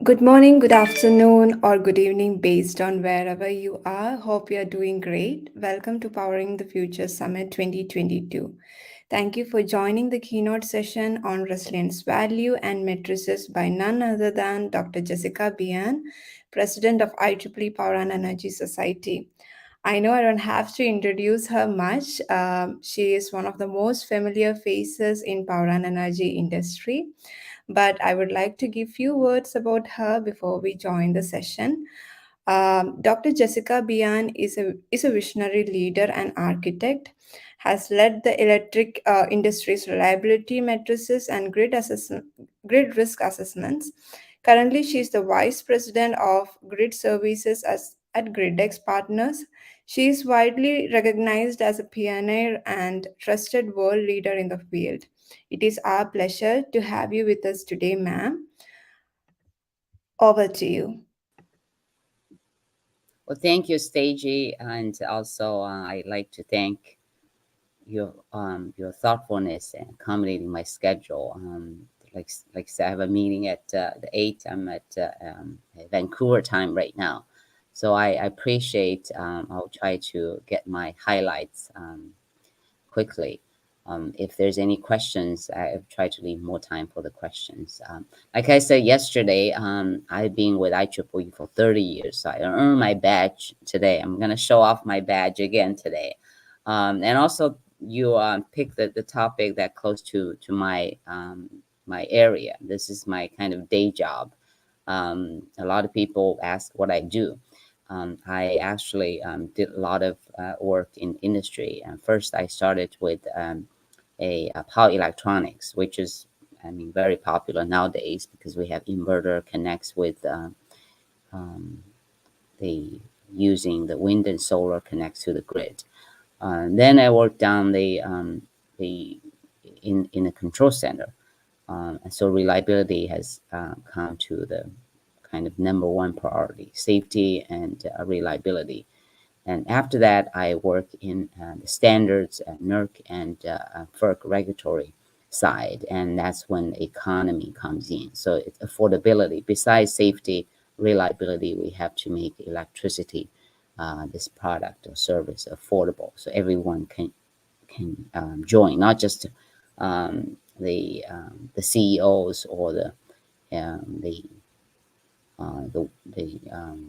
Good morning, good afternoon, or good evening, based on wherever you are. Hope you are doing great. Welcome to Powering the Future Summit 2022. Thank you for joining the keynote session on resilience value and matrices by none other than Dr. Jessica Bian, President of IEEE Power and Energy Society. I know I don't have to introduce her much. She is one of the most familiar faces in power and energy industry, but I would like to give few words about her before we join the session. Dr. Jessica Bian is a visionary leader and architect, has led the electric industry's reliability matrices and grid risk assessments. Currently, she is the Vice President of Grid Services at GridX Partners. She is widely recognized as a pioneer and trusted world leader in the field. It is our pleasure to have you with us today, ma'am. Over to you. Well, thank you, Stagey, and also I'd like to thank your thoughtfulness and accommodating my schedule. Like I said, I have a meeting at the 8. I'm at Vancouver time right now, so I appreciate. I'll try to get my highlights quickly. If there's any questions, I've tried to leave more time for the questions. Like I said yesterday, I've been with IEEE for 30 years, so I earned my badge today. I'm going to show off my badge again today. And also, you picked the topic that close to my area. This is my kind of day job. A lot of people ask what I do. I actually did a lot of work in industry. First, I started with power electronics, which is, I mean, very popular nowadays because we have inverter connects with um, the using the wind and solar connects to the grid. Then I worked on the in a control center, and so reliability has come to the kind of number one priority: safety and reliability. And after that, I work in the standards at NERC and FERC regulatory side, and that's when the economy comes in. So it's affordability. Besides safety, reliability, we have to make electricity, this product or service, affordable, so everyone can join, not just the CEOs or the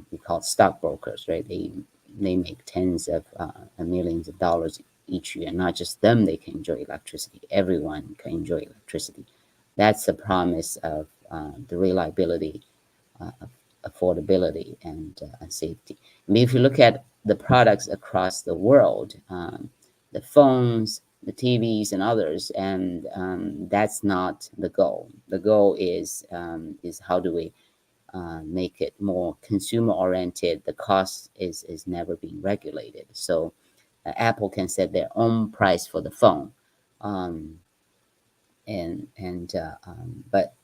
we call it stockbrokers, right? They make tens of millions of dollars each year. Not just them, they can enjoy electricity. Everyone can enjoy electricity. That's the promise of the reliability, uh, affordability, and safety. I mean, if you look at the products across the world, the phones, the TVs, and others, and that's not the goal. The goal is how do we make it more consumer oriented. The cost is never being regulated. So Apple can set their own price for the phone, um, but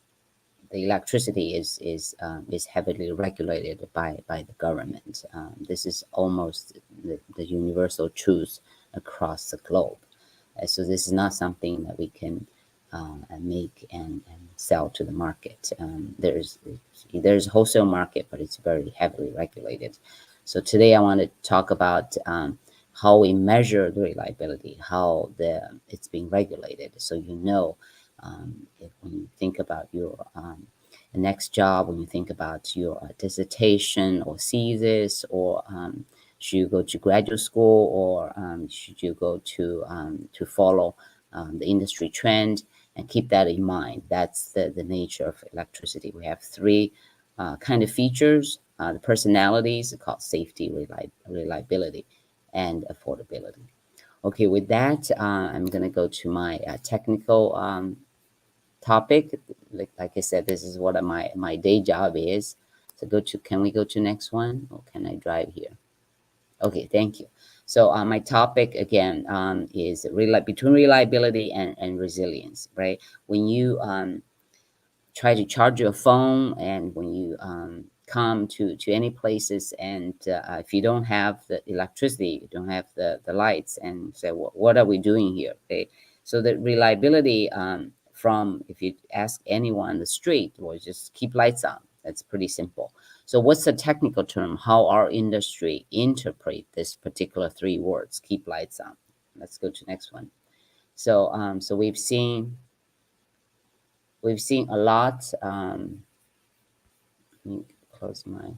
the electricity is heavily regulated by the government. This is almost the universal truth across the globe. So this is not something that we can make and sell to the market. There's wholesale market, but it's very heavily regulated. So today I want to talk about how we measure the reliability, how it's being regulated. So when you think about your next job, when you think about your dissertation or thesis, or should you go to graduate school, or should you go to follow the industry trend, and keep that in mind. That's the nature of electricity. We have three kind of features. The personalities called safety, reliability, and affordability. Okay, with that, I'm going to go to my technical topic. Like I said, this is what my day job is. So can we go to next one, or can I drive here? Okay, thank you. So my topic again is between reliability and resilience, right? When you try to charge your phone, and when you come to any places, and if you don't have the electricity, you don't have the lights, and say, what are we doing here? Okay, so the reliability, from if you ask anyone on the street, well, just keep lights on. That's pretty simple. So what's the technical term? How our industry interpret this particular three words, keep lights on. Let's go to next one. So so we've seen a lot. Let me close my.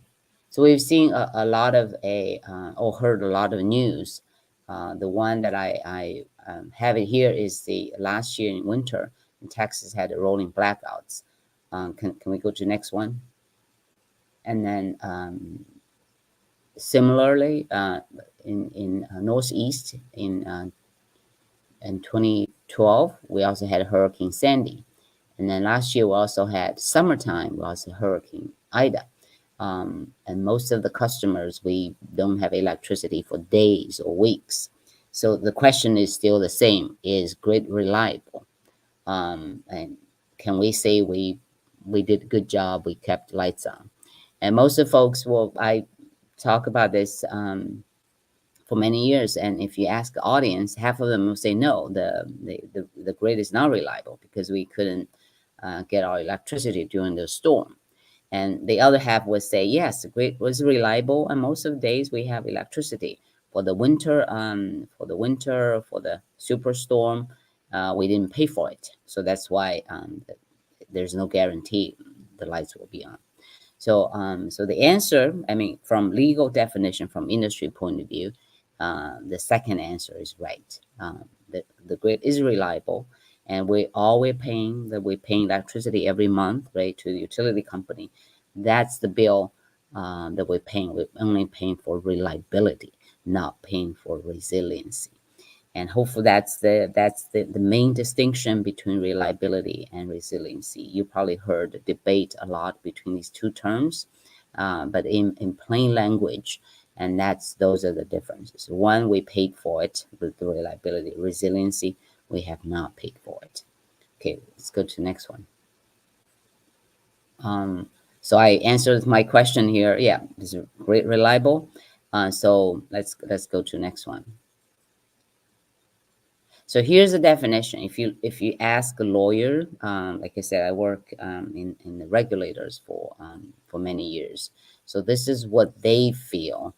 So we've seen a lot of or heard a lot of news. The one that I have it here is the last year in winter, in Texas had a rolling blackouts. Can we go to next one? And then similarly, in Northeast in 2012, we also had Hurricane Sandy. And then last year, we also had summertime, we also had Hurricane Ida. And most of the customers, we don't have electricity for days or weeks. So the question is still the same: is grid reliable? And can we say we did a good job? We kept lights on. And most of the folks, well, I talk about this for many years, and if you ask the audience, half of them will say no, the grid is not reliable because we couldn't get our electricity during the storm. And the other half would say yes, the grid was reliable, and most of the days we have electricity. For the winter, for the superstorm, we didn't pay for it, so that's why there's no guarantee the lights will be on. So, so the answer, I mean, from legal definition, from industry point of view, the second answer is right. The grid is reliable, and we're paying electricity every month, right, to the utility company. That's the bill that we're paying. We're only paying for reliability, not paying for resiliency. And hopefully that's the main distinction between reliability and resiliency. You probably heard the debate a lot between these two terms, but in plain language, and those are the differences. One, we paid for it with the reliability. Resiliency, we have not paid for it. Okay, let's go to the next one. So I answered my question here. Yeah, it's great reliable. So let's go to the next one. So here's the definition. If you ask a lawyer, like I said, I work in the regulators for many years. So this is what they feel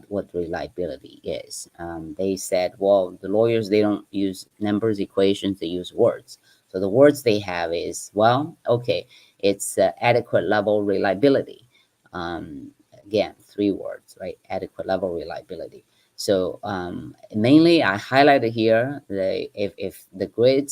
what reliability is. They said, well, the lawyers, they don't use numbers, equations, they use words. So the words they have is, well, okay, it's adequate level reliability. Again, three words, right? Adequate level reliability. So mainly I highlighted here if the grid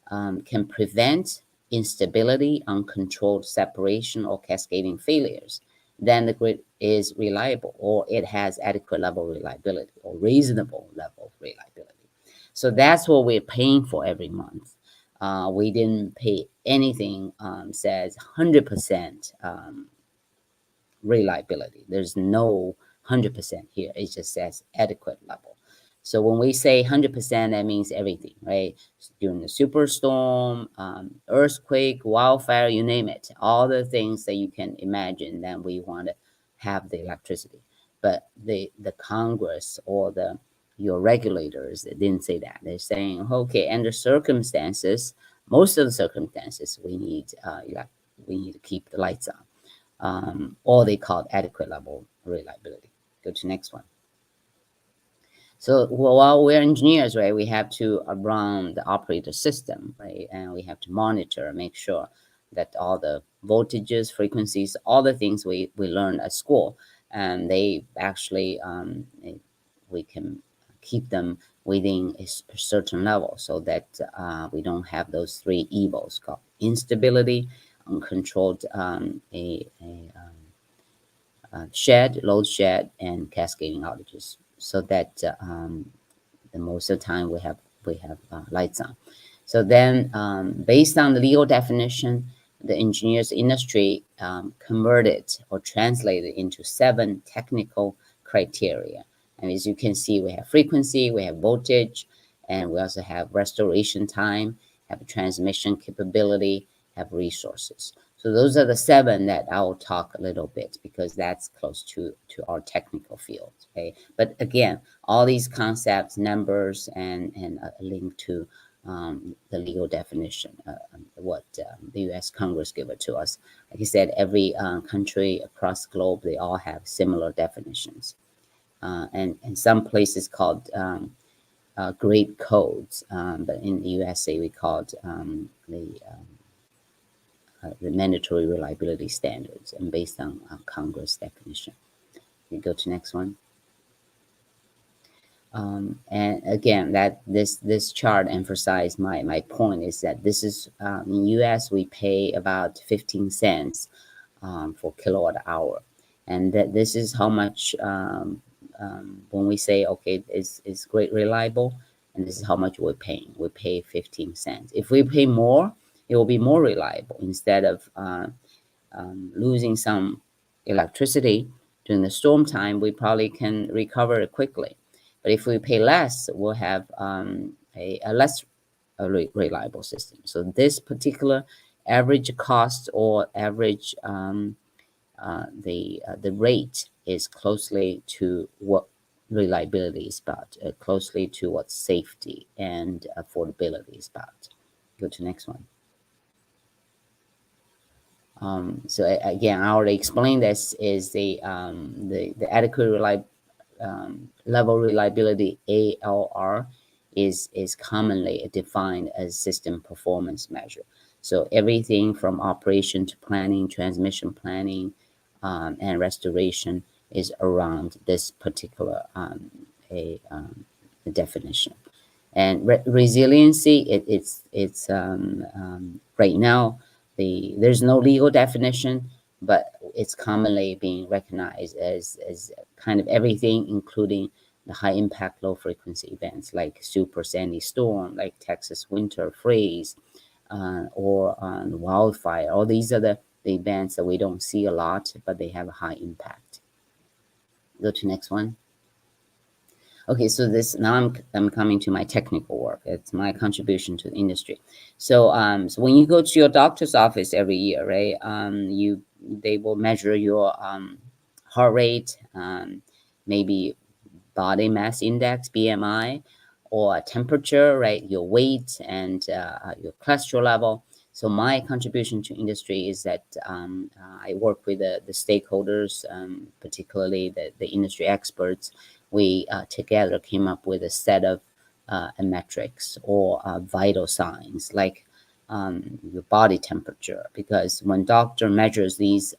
can prevent instability, uncontrolled separation, or cascading failures, then the grid is reliable, or it has adequate level of reliability or reasonable level of reliability. So that's what we're paying for every month. We didn't pay anything says 100% reliability. There's no 100% here. It just says adequate level. So when we say 100%, that means everything, right? During the superstorm, earthquake, wildfire, you name it, all the things that you can imagine, then we want to have the electricity. But the Congress or your regulators, they didn't say that. They're saying, okay, under circumstances, most of the circumstances, we need to keep the lights on. Or they call it adequate level reliability. Go to next one. So while we're engineers, right, we have to run the operator system, right, and we have to monitor, make sure that all the voltages, frequencies, all the things we learned at school, and they actually we can keep them within a certain level, so that we don't have those three evils called instability, uncontrolled load shed, and cascading outages. So that the most of the time we have lights on. So then, based on the legal definition, the engineers industry converted or translated into 7 technical criteria. And as you can see, we have frequency, we have voltage, and we also have restoration time, have transmission capability, have resources. So those are the 7 that I will talk a little bit, because that's close to our technical field. Okay, but again, all these concepts, numbers, and a link to the legal definition, what the U.S. Congress give it to us. Like I said, every country across the globe, they all have similar definitions. And some places called grade codes, but in the USA we called the mandatory reliability standards, and based on Congress definition. You go to next one. And again, that this chart emphasized my point is that this is in U.S. we pay about 15 cents for kilowatt hour, and that this is how much when we say okay it's great reliable, and this is how much we're paying. We pay 15 cents. If we pay more, it will be more reliable. Instead of losing some electricity during the storm time, we probably can recover it quickly. But if we pay less, we'll have a less reliable system. So this particular average cost or average the rate is closely to what reliability is about, closely to what safety and affordability is about. Go to next one. So again, I already explained this is the adequate level reliability, ALR, is commonly defined as system performance measure. So everything from operation to planning, transmission planning, and restoration is around this particular definition. And resiliency, it's right now there's no legal definition, but it's commonly being recognized as kind of everything, including the high impact, low frequency events like super sandy storm, like Texas winter freeze, or wildfire. All these are the events that we don't see a lot, but they have a high impact. Go to next one. Okay, so this now I'm coming to my technical work. It's my contribution to the industry. So so when you go to your doctor's office every year, right? They will measure your heart rate, maybe body mass index (BMI), or temperature, right? Your weight and your cholesterol level. So my contribution to industry is that I work with the stakeholders, particularly the industry experts. We together came up with a set of metrics or vital signs like your body temperature, because when doctor measures these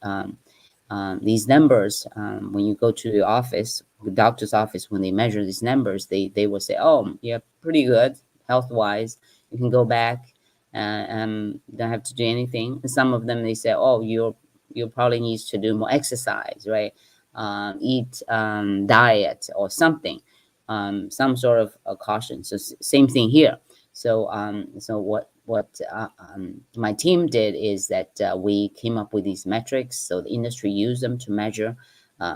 numbers, when you go to the office, the doctor's office, when they measure these numbers, they will say, oh, yeah, pretty good health-wise. You can go back and don't have to do anything. And some of them, they say, oh, you probably needs to do more exercise, right? Eat diet or something, some sort of a caution. So same thing here. So so what my team did is that we came up with these metrics. So the industry used them to measure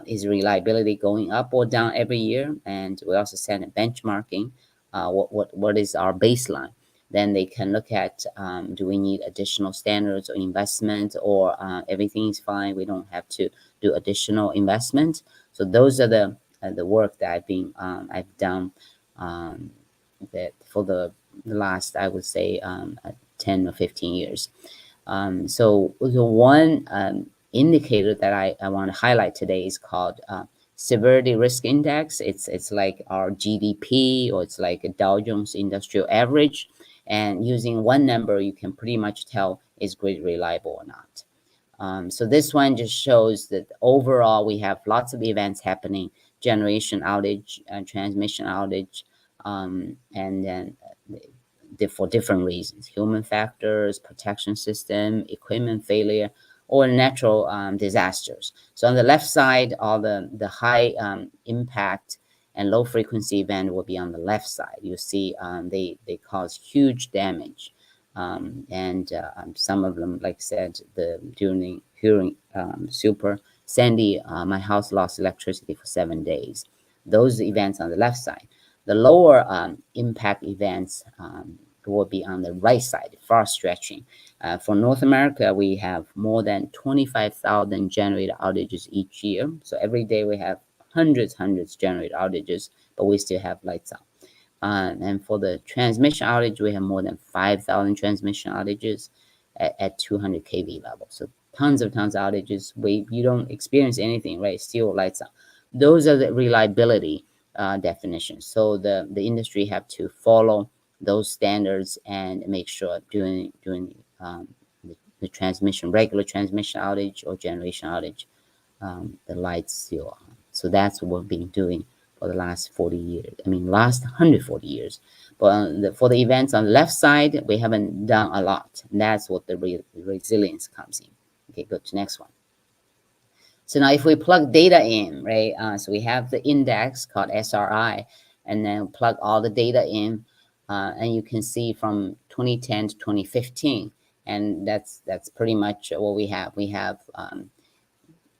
is reliability going up or down every year, and we also set a benchmarking. What is our baseline? Then they can look at do we need additional standards or investment, or everything is fine, we don't have to do additional investment. So those are the work that I've done that for the last, I would say 10 or 15 years. So the one indicator that I want to highlight today is called severity risk index. It's like our GDP, or it's like a Dow Jones Industrial Average. And using one number, you can pretty much tell is grid reliable or not. So this one just shows that overall we have lots of events happening: generation outage, transmission outage, and then for different reasons: human factors, protection system, equipment failure, or natural disasters. So on the left side, all the high impact and low frequency event will be on the left side. You see they cause huge damage. And some of them, like I said, during super sandy, my house lost electricity for 7 days. Those events on the left side. The lower impact events will be on the right side, far stretching. For North America, we have more than 25,000 generator outages each year. So every day we have hundreds generator outages, but we still have lights on. And for the transmission outage, we have more than 5,000 transmission outages at 200 kV level. So tons of outages. You don't experience anything, right? Still lights on. Those are the reliability definitions. So the industry have to follow those standards and make sure during the transmission, regular transmission outage or generation outage, the lights still on. So that's what we've been doing for the last 40 years. I mean, last 140 years. But for the events on the left side, we haven't done a lot. And that's what the resilience comes in. Okay, go to next one. So now if we plug data in, right? So we have the index called SRI, and then plug all the data in, and you can see from 2010 to 2015, and that's pretty much what we have. We have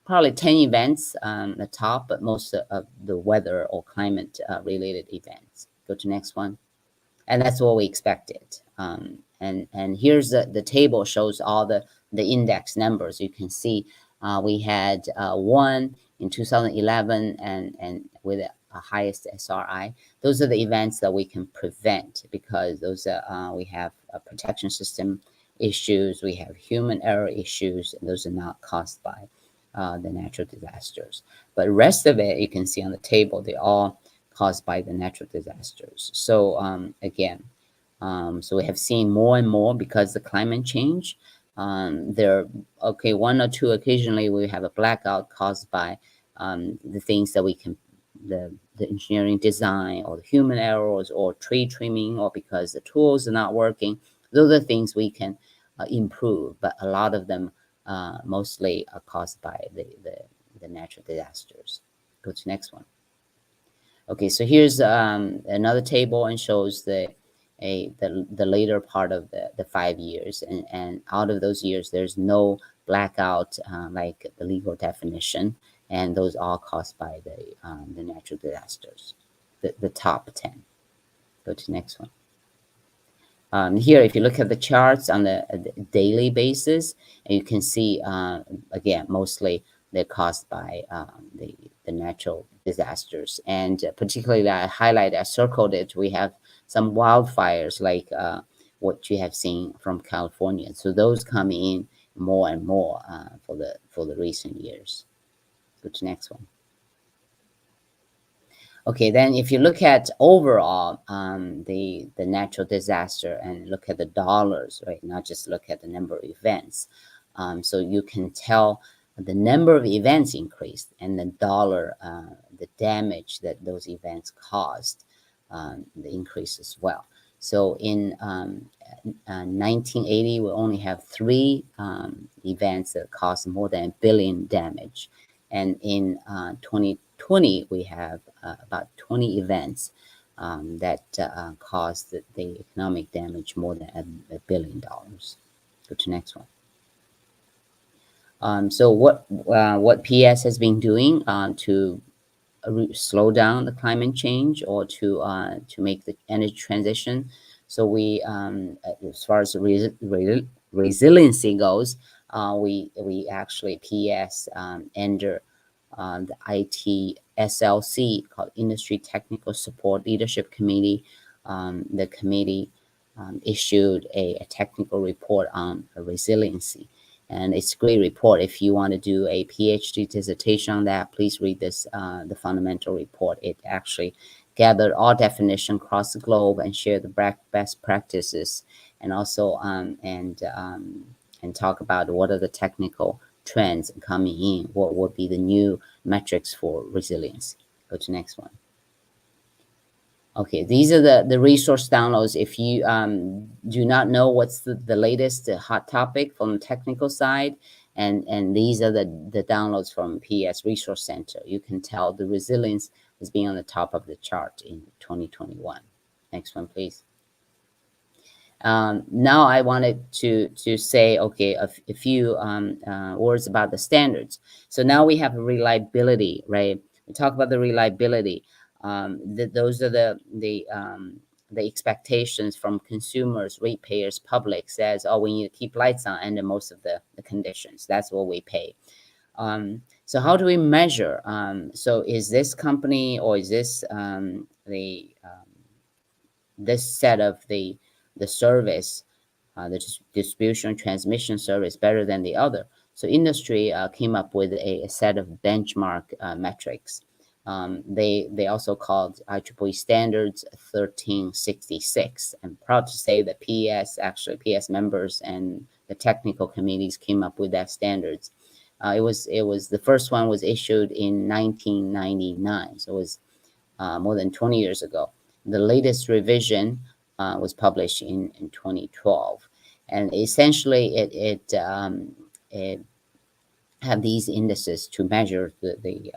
probably 10 events at the top, but most of the weather or climate related events. Go to next one. And that's what we expected. And here's the table shows all the index numbers. You can see we had one in 2011 and with a highest SRI. Those are the events that we can prevent because those we have a protection system issues, we have human error issues, and those are not caused by the natural disasters. But the rest of it, you can see on the table, they all caused by the natural disasters. So again, so we have seen more and more because the climate change. There, okay, one or two occasionally we have a blackout caused by the things that we can, the engineering design or the human errors or tree trimming or because the tools are not working. Those are things we can improve, but a lot of them mostly are caused by the natural disasters. Go to next one. Okay, so here's another table and shows the later part of the 5 years, and out of those years, there's no blackout like the legal definition, and those are caused by the natural disasters. The top 10. Go to next one. Here, if you look at the charts on the daily basis, you can see, again, mostly they're caused by the natural disasters. And particularly I highlighted, I circled it, we have some wildfires like what you have seen from California. So those come in more and more for the recent years. Go to next one. Okay, then if you look at overall the natural disaster and look at the dollars, right? Not just look at the number of events. So you can tell the number of events increased and the dollar, the damage that those events caused, the increase as well. So in 1980, we only have 3 events that caused more than $1 billion damage. And in 2020, we have about 20 events that caused the economic damage more than $1 billion. Go to next one. So what PS has been doing to slow down the climate change or to make the energy transition. So we, as far as resiliency goes, we actually PS under the ITSLC called Industry Technical Support Leadership Committee. The committee issued a technical report on resiliency. And it's a great report. If you want to do a PhD dissertation on that, please read this, the fundamental report. It actually gathered all definition across the globe and shared the best practices, and also and talk about what are the technical trends coming in, what would be the new metrics for resilience. Go to next one. Okay, these are the resource downloads. If you do not know what's the latest hot topic from the technical side, and these are the downloads from PS Resource Center, you can tell the resilience is being on the top of the chart in 2021. Next one, please. Now I wanted to say, okay, a few words about the standards. So now we have reliability, right? We talk about the reliability. Those are the expectations from consumers, ratepayers, public says, oh, we need to keep lights on under most of the conditions. That's what we pay. So how do we measure? So is this company or is this this set of the service, the distribution transmission service better than the other. So industry came up with a set of benchmark metrics. They also called IEEE standards 1366. I'm proud to say that PS members and the technical committees came up with that standards. It was the first one was issued in 1999, so it was more than 20 years ago. The latest revision was published in 2012, and essentially it have these indices to measure the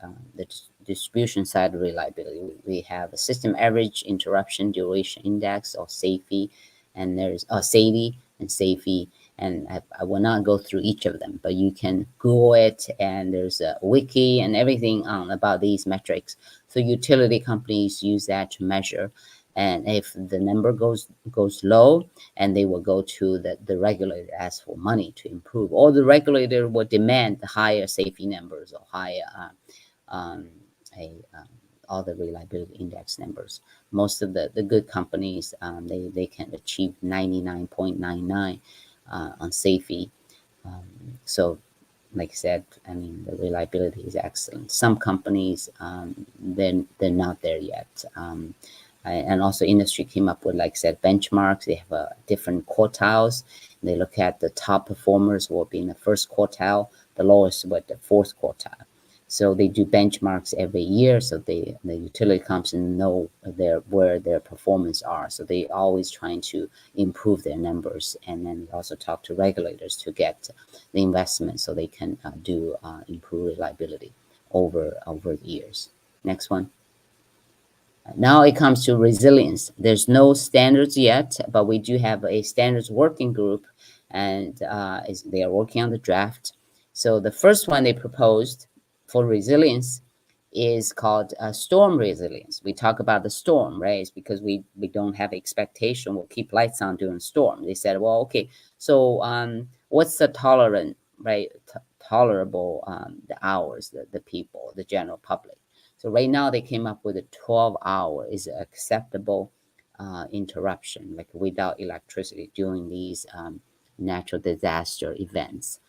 distribution side reliability. We have a system average interruption duration index, or SAFE, and there's SAIDI and SAFE. And I will not go through each of them, but you can Google it, and there's a wiki and everything about these metrics. So utility companies use that to measure. And if the number goes low, and they will go to the regulator, ask for money to improve, or the regulator will demand the higher safety numbers, or higher um, all the reliability index numbers. Most of the good companies, they can achieve 99.99 on safety. So like I said, I mean, the reliability is excellent. Some companies, they're not there yet. And also industry came up with, like I said, benchmarks. They have different quartiles. They look at the top performers will be in the first quartile, the lowest with the fourth quartile. So they do benchmarks every year, so the utility companies know where their performance are. So they always trying to improve their numbers, and then also talk to regulators to get the investment so they can do improve reliability over the years. Next one. Now it comes to resilience. There's no standards yet, but we do have a standards working group, and they are working on the draft. So the first one they proposed for resilience is called storm resilience. We talk about the storm, right? It's because we don't have expectation we'll keep lights on during storm. They said, well, okay, so what's the right, tolerable the hours, the people, the general public. So right now they came up with a 12-hour is acceptable interruption, like without electricity during these natural disaster events.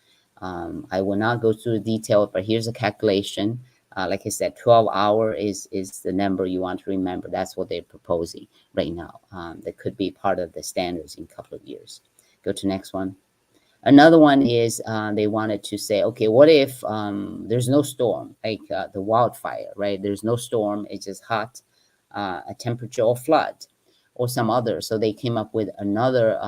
I will not go through the detail, but here's a calculation. Like I said, 12-hour is the number you want to remember. That's what they're proposing right now. That could be part of the standards in a couple of years. Go to next one. Another one is they wanted to say, okay, what if there's no storm, like the wildfire, right? There's no storm, it's just hot, a temperature or flood, or some other. So they came up with another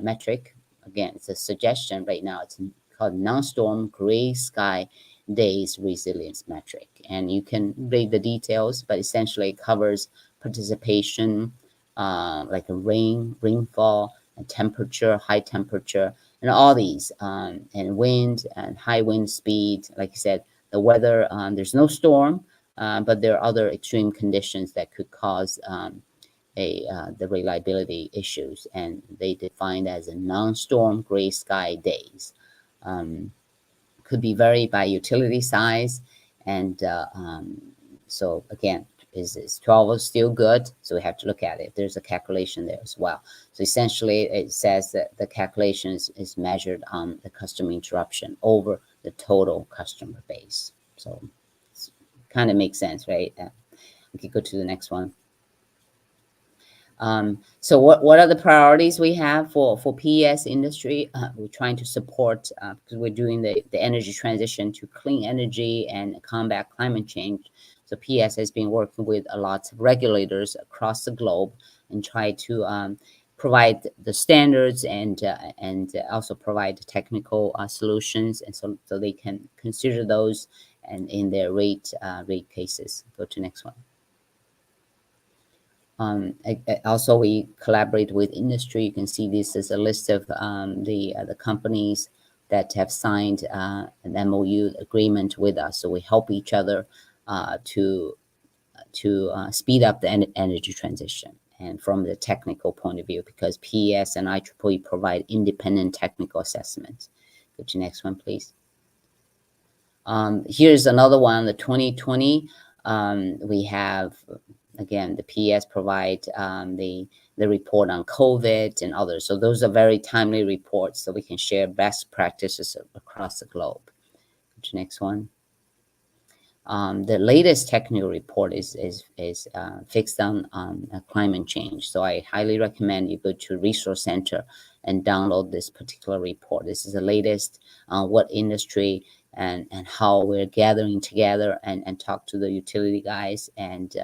metric. Again, it's a suggestion right now. It's called non-storm gray sky days resilience metric. And you can read the details, but essentially it covers participation, like a rainfall, and temperature, high temperature, and all these, and wind and high wind speed. Like I said, the weather, there's no storm, but there are other extreme conditions that could cause the reliability issues, and they defined as a non-storm gray sky days. Could be varied by utility size, and so again, is 12 still good? So we have to look at it. There's a calculation there as well. So essentially, it says that the calculation is measured on the customer interruption over the total customer base. So it kind of makes sense, right? We could go to the next one. So what are the priorities we have for PES industry? We're trying to support, because we're doing the energy transition to clean energy and combat climate change. So PES has been working with a lot of regulators across the globe and try to provide the standards and also provide technical solutions, and so they can consider those and in their rate cases. Go to next one. Also, we collaborate with industry. You can see this is a list of the companies that have signed an MOU agreement with us. So we help each other to speed up the energy transition, and from the technical point of view, because PES and IEEE provide independent technical assessments. Go to next one, please. Here's another one, the 2020. We have again, the PS provide the report on COVID and others. So those are very timely reports, so we can share best practices across the globe. Next one. The latest technical report is fixed on climate change. So I highly recommend you go to Resource Center and download this particular report. This is the latest on what industry and how we're gathering together and talk to the utility guys and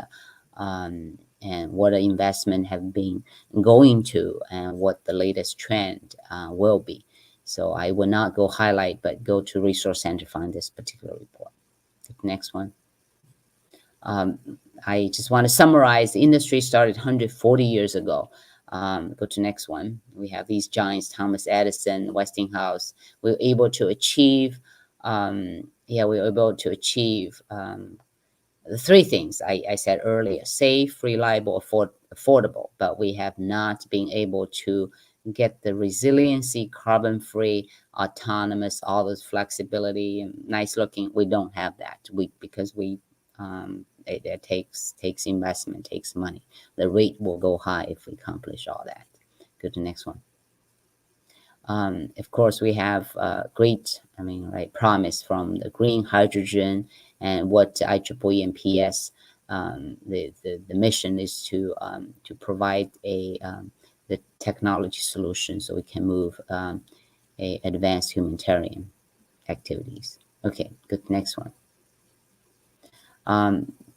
what the investment have been going to and what the latest trend will be. So I will not go highlight, but go to Resource Center to find this particular report. Next one. I just want to summarize. The industry started 140 years ago. Go to next one. We have these giants: Thomas Edison, Westinghouse. We were able to achieve. We were able to achieve the three things I said earlier: safe, reliable, affordable. But we have not been able to get the resiliency, carbon-free, autonomous, all this flexibility, nice looking. We don't have that. Because it takes investment, takes money. The rate will go high if we accomplish all that. Go to the next one. Of course, we have great, promise from the green hydrogen and what IEEE and PS. The mission is to provide the technology solution so we can move advanced humanitarian activities. Okay, good. Next one.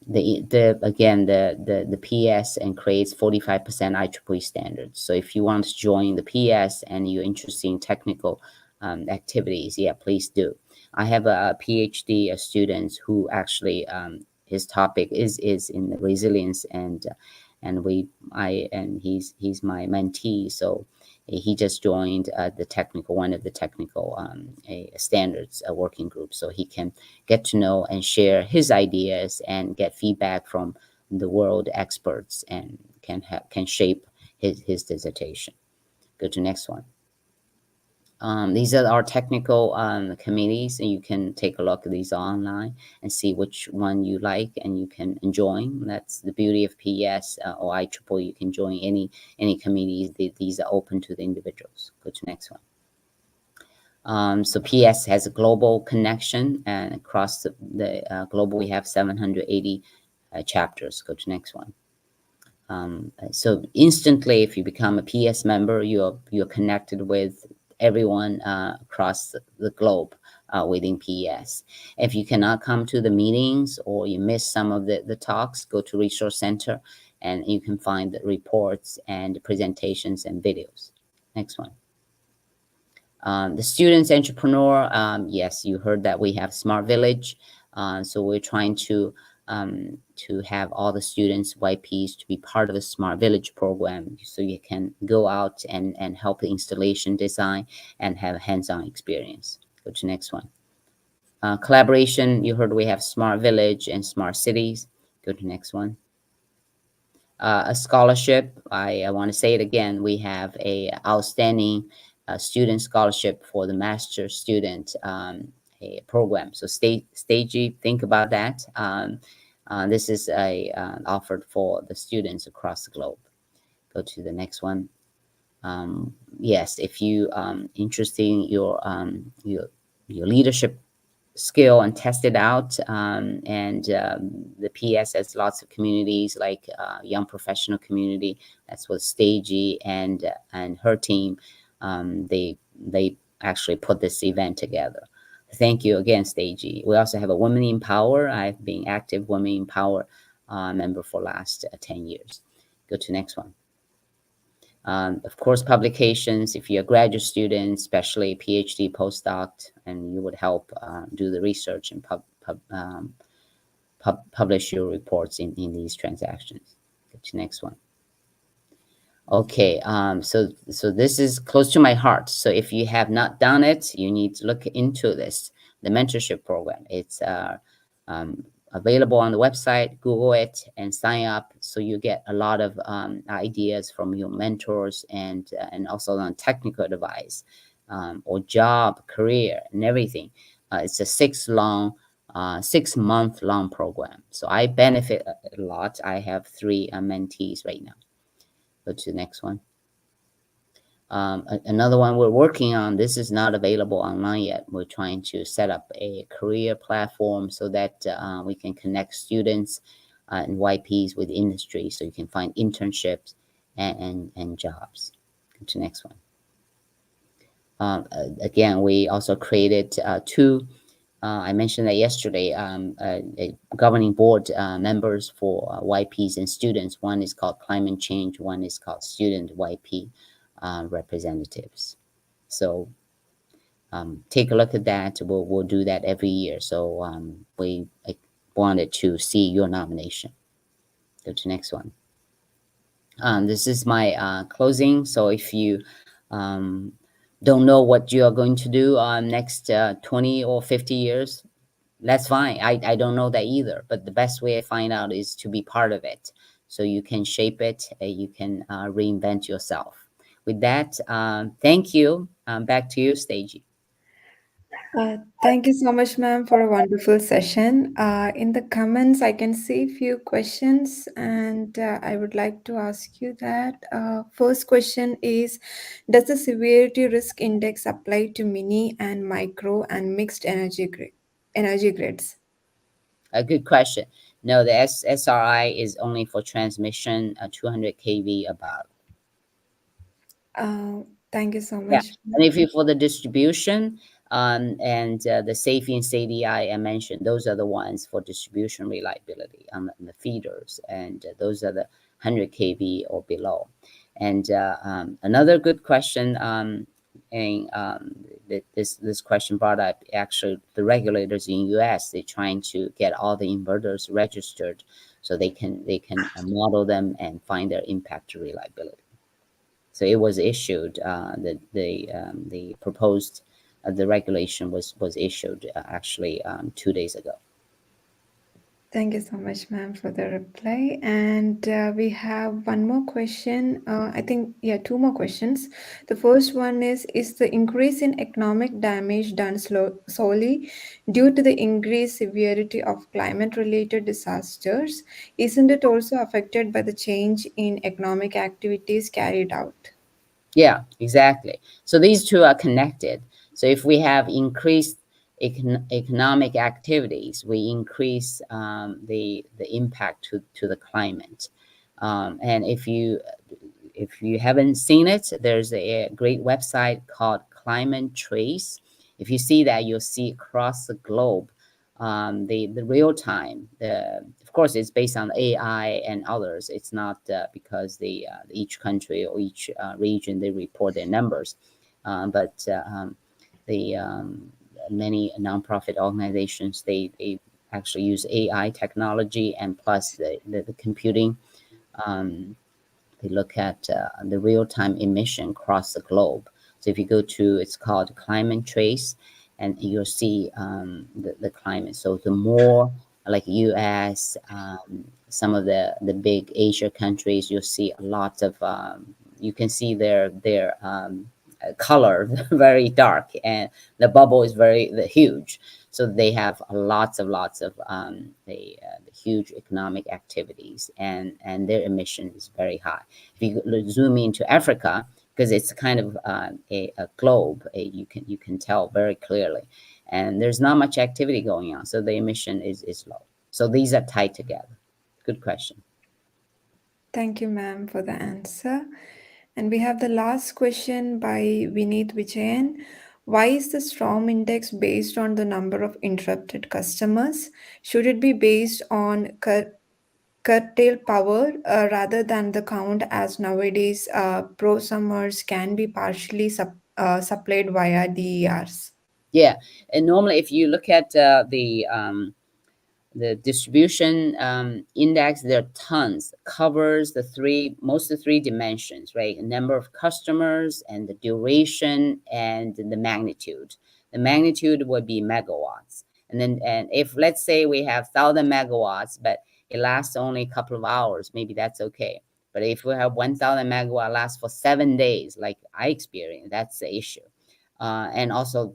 The PS and creates 45% IEEE standards. So if you want to join the PS and you're interested in technical activities, yeah, please do. I have a PhD student who actually his topic is in the resilience and he's my mentee. So he just joined one of the technical standards working group, so he can get to know and share his ideas and get feedback from the world experts and can shape his dissertation. Go to next one. These are our technical committees, and you can take a look at these online and see which one you like and you can join. That's the beauty of PS or IEEE. You can join any committees. These are open to the individuals. Go to next one. So PS has a global connection, and across the global we have 780 chapters. Go to next one. So instantly, if you become a PS member, you're connected with everyone across the globe within PS. If you cannot come to the meetings or you miss some of the talks, go to Resource Center and you can find the reports and presentations and videos. Next one. The students entrepreneur, yes, you heard that we have Smart Village. So we're trying to have all the students, YPs, to be part of the Smart Village program, so you can go out and help the installation design and have hands-on experience. Go to next one. Collaboration, you heard we have Smart Village and Smart Cities. Go to next one. A scholarship, I want to say it again, we have a outstanding student scholarship for the master student a program. So Stagey, think about that. This is offered for the students across the globe. Go to the next one. Yes, if you interested in your leadership skill and test it out, the PS has lots of communities like young professional community. That's what Stagey and her team, they actually put this event together. Thank you again, Stagey. We also have a Women in Power. I've been active Women in Power member for last 10 years. Go to next one. Of course, publications. If you're a graduate student, especially PhD, postdoc, and you would help do the research and publish your reports in these transactions. Go to next one. Okay, so this is close to my heart. So if you have not done it, you need to look into this, the mentorship program. It's available on the website. Google it and sign up, so you get a lot of ideas from your mentors and also on technical advice or job, career, and everything. It's a 6 long 6-month long program. So I benefit a lot. I have three mentees right now. Go to the next one. Another one we're working on, this is not available online yet. We're trying to set up a career platform so that we can connect students and YPs with industry, so you can find internships and jobs. Go to next one. Again, we also created two, I mentioned that yesterday, governing board members for YPs and students. One is called climate change, one is called student YP representatives. So take a look at that. We'll do that every year. So we wanted to see your nomination. Go to next one. This is my closing. So if you don't know what you are going to do next 20 or 50 years, that's fine. I don't know that either. But the best way I find out is to be part of it. So you can shape it, you can reinvent yourself. With that, thank you. Back to you, Stagey. Thank you so much, ma'am, for a wonderful session. In the comments, I can see few questions, and I would like to ask you that. First question is, does the severity risk index apply to mini and micro and mixed energy grids? A good question. No, the SRI is only for transmission 200 kV above. Uh, Thank you so Yeah, much. and if you for the distribution, and the safety and CDI I mentioned, those are the ones for distribution reliability on the feeders, and those are the 100 kV or below. And another good question, and this question brought up actually the regulators in US. They're trying to get all the inverters registered so they can model them and find their impact to reliability. So it was issued. The proposed the regulation was issued actually 2 days ago. Thank you so much, ma'am, for the reply. And we have one more question. I think, yeah, two more questions. The first one is the increase in economic damage done solely due to the increased severity of climate-related disasters? Isn't it also affected by the change in economic activities carried out? Yeah, exactly. So these two are connected. So if we have increased economic activities, we increase the impact to the climate. And if you haven't seen it, there's a great website called Climate Trace. If you see that, you'll see across the globe the real time. Of course, it's based on AI and others. It's not because each country or each region they report their numbers, but the many nonprofit organizations they actually use AI technology and plus the computing. Um, they look at the real-time emission across the globe. So if you go to, it's called Climate Trace, and you'll see the climate. So the more like U.S., some of the big Asia countries, you'll see a lot of you can see their color very dark, and the bubble is very huge. So they have lots of the huge economic activities, and their emission is very high. If you zoom into Africa, because it's kind of a globe, you can tell very clearly, and there's not much activity going on, so the emission is low. So these are tied together. Good question. Thank you, ma'am, for the answer. And we have the last question by Vineet Vijayan. Why is the Storm Index based on the number of interrupted customers? Should it be based on curtail power rather than the count, as nowadays prosumers can be partially supplied via DERs? Yeah, and normally if you look at the distribution index, there are tons, covers most of the three dimensions, right? Number of customers and the duration and the magnitude. The magnitude would be megawatts. And if let's say we have 1,000 megawatts, but it lasts only a couple of hours, maybe that's okay. But if we have 1,000 megawatt lasts for 7 days, like I experienced, that's the issue. And also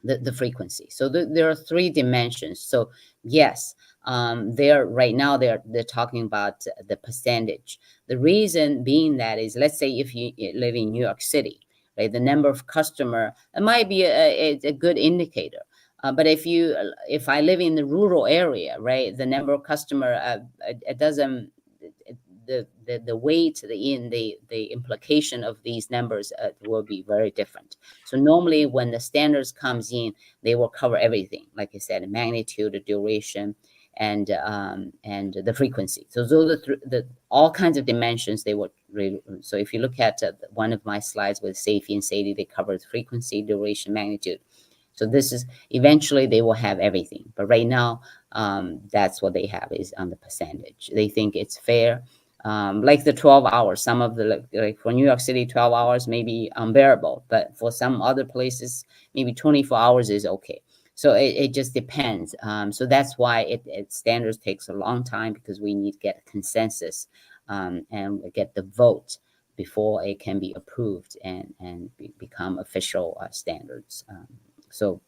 the frequency. So there are three dimensions. So yes, they're right now they're talking about the percentage. The reason being that is, let's say if you live in New York City, right, the number of customer, it might be a good indicator. But if I live in the rural area, right, the number of customer, it doesn't, the weight, the implication of these numbers will be very different. So normally when the standards comes in, they will cover everything, like I said, magnitude, the duration, and the frequency. So those are the all kinds of dimensions they would really. So if you look at one of my slides with safety and SADI, they cover frequency, duration, magnitude. So this is, eventually they will have everything, but right now, that's what they have is on the percentage. They think it's fair. Like the 12 hours, some of the, like for New York City, 12 hours may be unbearable, but for some other places, maybe 24 hours is okay. So it just depends. So that's why it standards takes a long time, because we need to get consensus, and get the vote before it can be approved and become official standards. So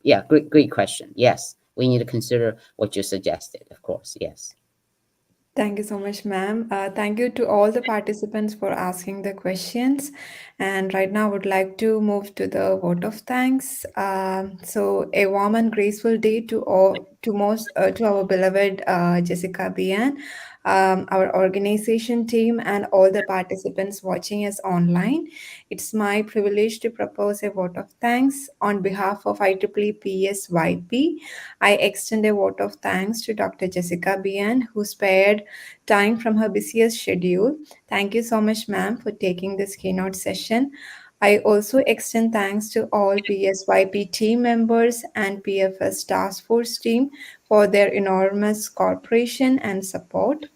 yeah, great question. Yes, we need to consider what you suggested, of course. Yes. Thank you so much, ma'am. Thank you to all the participants for asking the questions. And right now, I would like to move to the vote of thanks. So, a warm and graceful day to all, to our beloved Jessica Bian, our organization team, and all the participants watching us online. It's my privilege to propose a vote of thanks on behalf of IEEE PSYP. I extend a vote of thanks to Dr. Jessica Bian, who spared time from her busiest schedule. Thank you so much, ma'am, for taking this keynote session. I also extend thanks to all PSYP team members and PFS Task Force team for their enormous cooperation and support.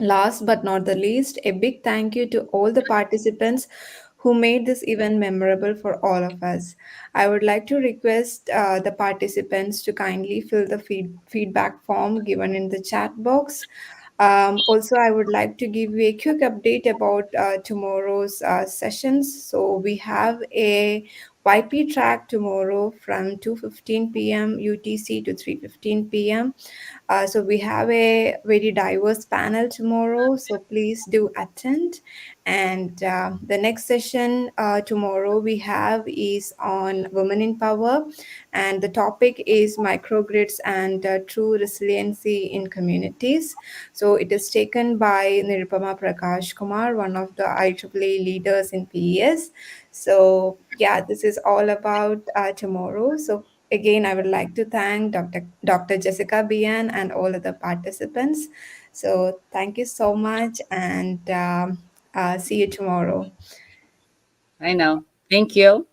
Last but not the least, a big thank you to all the participants who made this event memorable for all of us. I would like to request the participants to kindly fill the feedback form given in the chat box. Also, I would like to give you a quick update about tomorrow's sessions. So we have a YP track tomorrow from 2:15 p.m. UTC to 3:15 p.m. So we have a very diverse panel tomorrow, so please do attend. And the next session tomorrow we have is on women in power, and the topic is microgrids and true resiliency in communities. So it is taken by Nirupama Prakash Kumar, one of the IEEE leaders in PES. So yeah, this is all about tomorrow. So again, I would like to thank Dr. Jessica Bian and all other participants. So thank you so much, and see you tomorrow. I know. Thank you.